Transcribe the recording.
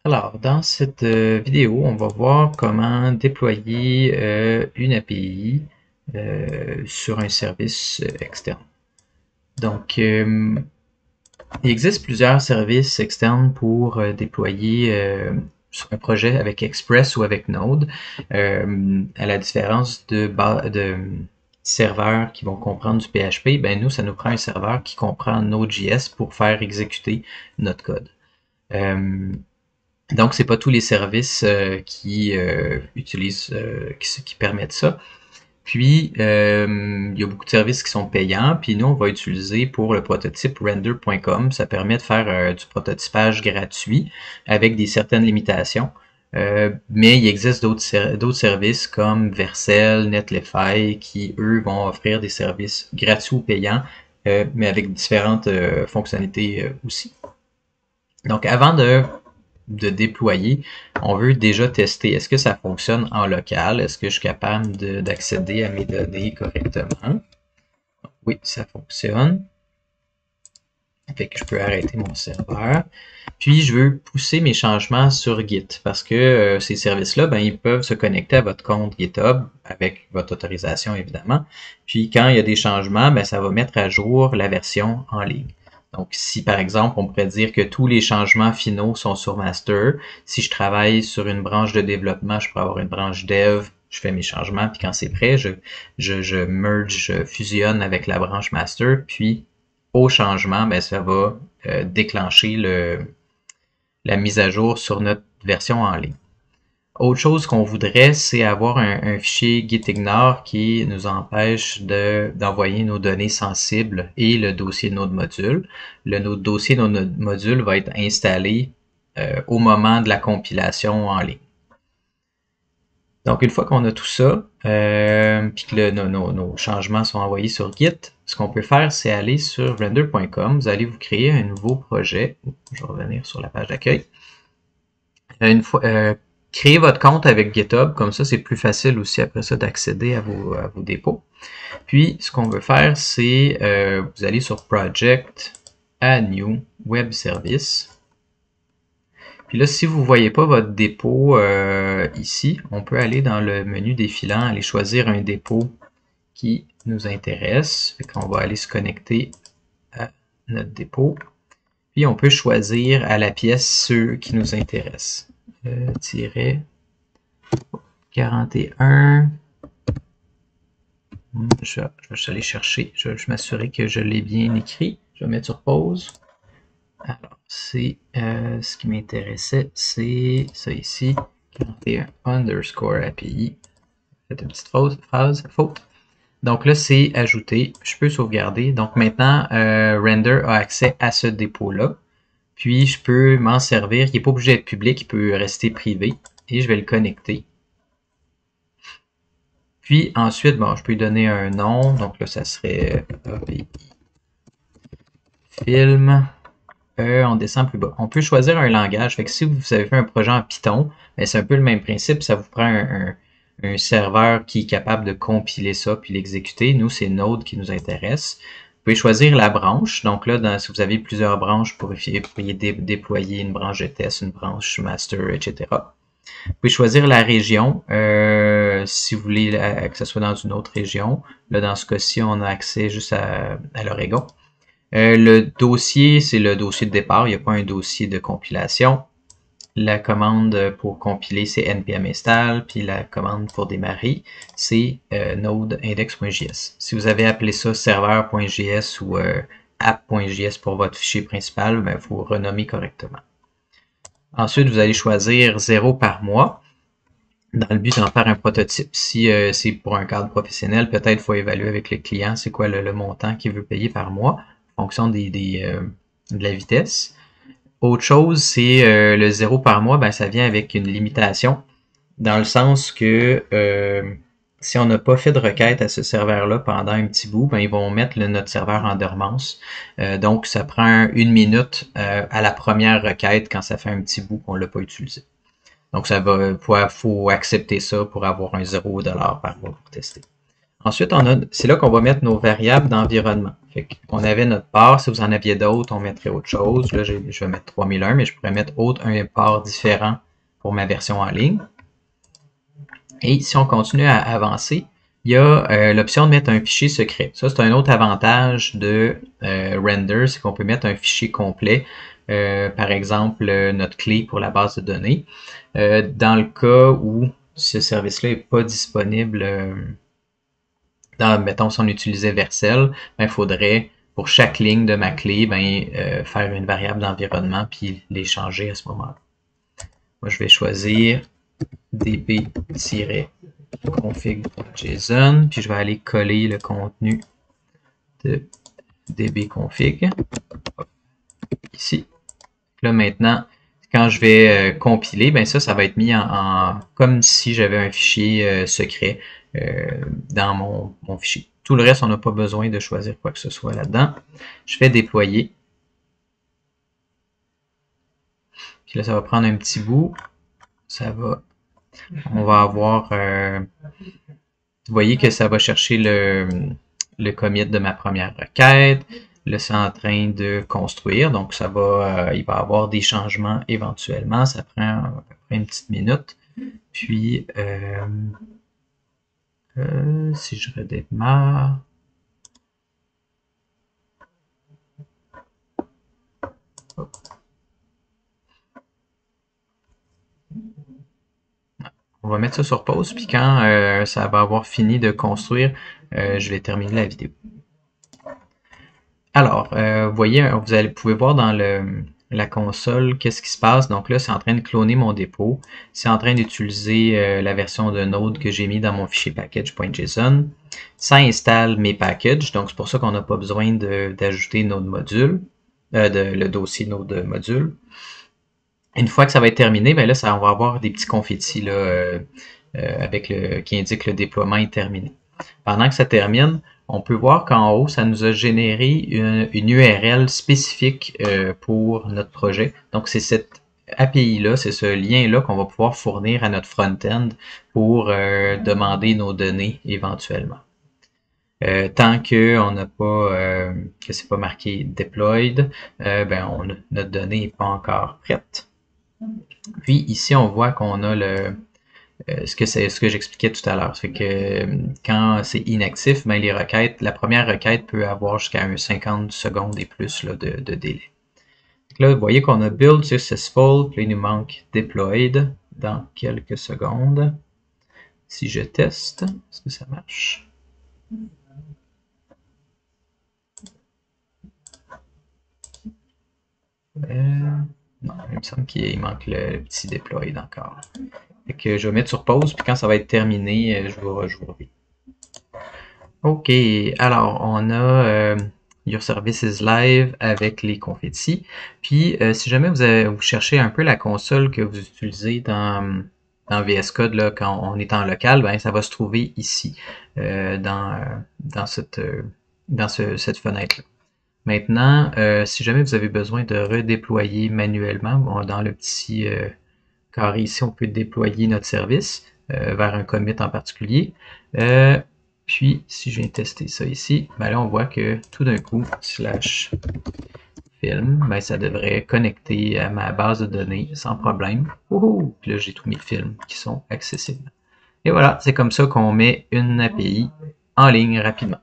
Alors, dans cette vidéo, on va voir comment déployer une API sur un service externe. Donc, il existe plusieurs services externes pour déployer sur un projet avec Express ou avec Node, à la différence de serveurs qui vont comprendre du PHP. Ben nous, ça nous prend un serveur qui comprend Node.js pour faire exécuter notre code. Donc, c'est pas tous les services qui utilisent, qui permettent ça. Puis, il y a beaucoup de services qui sont payants, puis nous, on va utiliser pour le prototype render.com. Ça permet de faire du prototypage gratuit avec des certaines limitations. Mais il existe d'autres services comme Vercel, Netlify, qui, eux, vont offrir des services gratuits ou payants, mais avec différentes fonctionnalités aussi. Donc, avant de déployer, on veut déjà tester est-ce que ça fonctionne en local, est-ce que je suis capable d'accéder à mes données correctement. Oui, ça fonctionne. Fait que je peux arrêter mon serveur. Puis je veux pousser mes changements sur Git parce que ces services-là, ben, ils peuvent se connecter à votre compte GitHub avec votre autorisation évidemment. Puis quand il y a des changements, ben, ça va mettre à jour la version en ligne. Donc, si par exemple, on pourrait dire que tous les changements finaux sont sur master, si je travaille sur une branche de développement, je peux avoir une branche dev, je fais mes changements, puis quand c'est prêt, je merge, je fusionne avec la branche master, puis au changement, ben, ça va déclencher la mise à jour sur notre version en ligne. Autre chose qu'on voudrait, c'est avoir un fichier gitignore qui nous empêche d'envoyer nos données sensibles et le dossier Node module. Le dossier Node module va être installé au moment de la compilation en ligne. Donc, une fois qu'on a tout ça, puis que nos changements sont envoyés sur Git, ce qu'on peut faire, c'est aller sur render.com. Vous allez vous créer un nouveau projet. Je vais revenir sur la page d'accueil. Une fois, créez votre compte avec GitHub, comme ça c'est plus facile aussi après ça d'accéder à vos dépôts. Puis ce qu'on veut faire, c'est vous allez sur Project, Add New, Web Service. Puis là, si vous ne voyez pas votre dépôt ici, on peut aller dans le menu défilant, aller choisir un dépôt qui nous intéresse. Fait qu'on va aller se connecter à notre dépôt. Puis on peut choisir à la pièce ceux qui nous intéressent. Tiret 41. Je vais aller chercher. Je vais m'assurer que je l'ai bien écrit. Je vais mettre sur pause. Alors, c'est ce qui m'intéressait, c'est ça ici. 41 underscore API. Faites une petite faute. Donc là, c'est ajouté. Je peux sauvegarder. Donc maintenant, Render a accès à ce dépôt-là. Puis, je peux m'en servir. Il n'est pas obligé d'être public, il peut rester privé. Et je vais le connecter. Puis ensuite, bon, je peux lui donner un nom. Donc là, ça serait API film. On descend plus bas. On peut choisir un langage. Fait que si vous avez fait un projet en Python, c'est un peu le même principe. Ça vous prend un serveur qui est capable de compiler ça puis l'exécuter. Nous, c'est Node qui nous intéresse. Vous pouvez choisir la branche. Donc là, si vous avez plusieurs branches, vous pourriez déployer une branche de test, une branche master, etc. Vous pouvez choisir la région si vous voulez que ce soit dans une autre région. Là, dans ce cas-ci, on a accès juste à l'Oregon. Le dossier, c'est le dossier de départ. Il n'y a pas un dossier de compilation. La commande pour compiler, c'est npm install. Puis la commande pour démarrer, c'est node index.js. Si vous avez appelé ça serveur.js ou app.js pour votre fichier principal, il faut renommer correctement. Ensuite, vous allez choisir 0 par mois dans le but d'en faire un prototype. Si c'est pour un cadre professionnel, peut-être qu'il faut évaluer avec le client c'est quoi le montant qu'il veut payer par mois en fonction de la vitesse. Autre chose, c'est le 0 par mois, ben, ça vient avec une limitation dans le sens que si on n'a pas fait de requête à ce serveur-là pendant un petit bout, ben, ils vont mettre notre serveur en dormance. Donc, ça prend 1 minute à la première requête quand ça fait un petit bout qu'on ne l'a pas utilisé. Donc, faut accepter ça pour avoir un $0 par mois pour tester. Ensuite, c'est là qu'on va mettre nos variables d'environnement. On avait notre part, si vous en aviez d'autres, on mettrait autre chose. Là, je vais mettre 3001, mais je pourrais mettre un part différent pour ma version en ligne. Et si on continue à avancer, il y a l'option de mettre un fichier secret. Ça, c'est un autre avantage de Render, c'est qu'on peut mettre un fichier complet, par exemple notre clé pour la base de données. Dans le cas où ce service-là n'est pas disponible, mettons si on utilisait Vercel, il faudrait pour chaque ligne de ma clé faire une variable d'environnement puis les changer à ce moment-là. Moi, je vais choisir db-config.json, puis je vais aller coller le contenu de dbconfig ici. Là maintenant, quand je vais compiler, ça va être mis comme si j'avais un fichier secret dans mon fichier. Tout le reste, on n'a pas besoin de choisir quoi que ce soit là-dedans. Je fais déployer. Puis là, ça va prendre un petit bout. On va avoir... vous voyez que ça va chercher le commit de ma première requête. Là, c'est en train de construire, donc il va y avoir des changements éventuellement. Ça prend à peu près une petite minute. Puis, si je redémarre... On va mettre ça sur pause, puis quand ça va avoir fini de construire, je vais terminer la vidéo. Alors, vous voyez, vous pouvez voir dans la console qu'est-ce qui se passe. Donc là, c'est en train de cloner mon dépôt. C'est en train d'utiliser la version de Node que j'ai mis dans mon fichier package.json. Ça installe mes packages, donc c'est pour ça qu'on n'a pas besoin d'ajouter Node module, le dossier Node module. Une fois que ça va être terminé, là, on va avoir des petits confettis là, qui indiquent le déploiement est terminé. Pendant que ça termine, on peut voir qu'en haut, ça nous a généré une URL spécifique pour notre projet. Donc, c'est cette API-là, c'est ce lien-là qu'on va pouvoir fournir à notre front-end pour demander nos données éventuellement. Tant que n'a pas que c'est pas marqué deployed, notre donnée n'est pas encore prête. Puis ici, on voit qu'on a ce que j'expliquais tout à l'heure. C'est que quand c'est inactif, les requêtes, la première requête peut avoir jusqu'à 50 secondes et plus là, de délai. Donc là, vous voyez qu'on a build successful, puis là, il nous manque deployed dans quelques secondes. Si je teste, est-ce que ça marche? Non, il me semble qu'il manque le petit deploy encore. Fait que je vais mettre sur pause, puis quand ça va être terminé, je vous reviens. OK, alors on a Your Services Live avec les confettis. Puis si jamais vous cherchez un peu la console que vous utilisez dans VS Code là, quand on est en local, ça va se trouver ici, dans cette fenêtre-là. Maintenant, si jamais vous avez besoin de redéployer manuellement, dans le petit carré ici, on peut déployer notre service vers un commit en particulier. Puis, si je viens tester ça ici, là, on voit que tout d'un coup, /film, ça devrait connecter à ma base de données sans problème. Puis là, j'ai tous mes films qui sont accessibles. Et voilà, c'est comme ça qu'on met une API en ligne rapidement.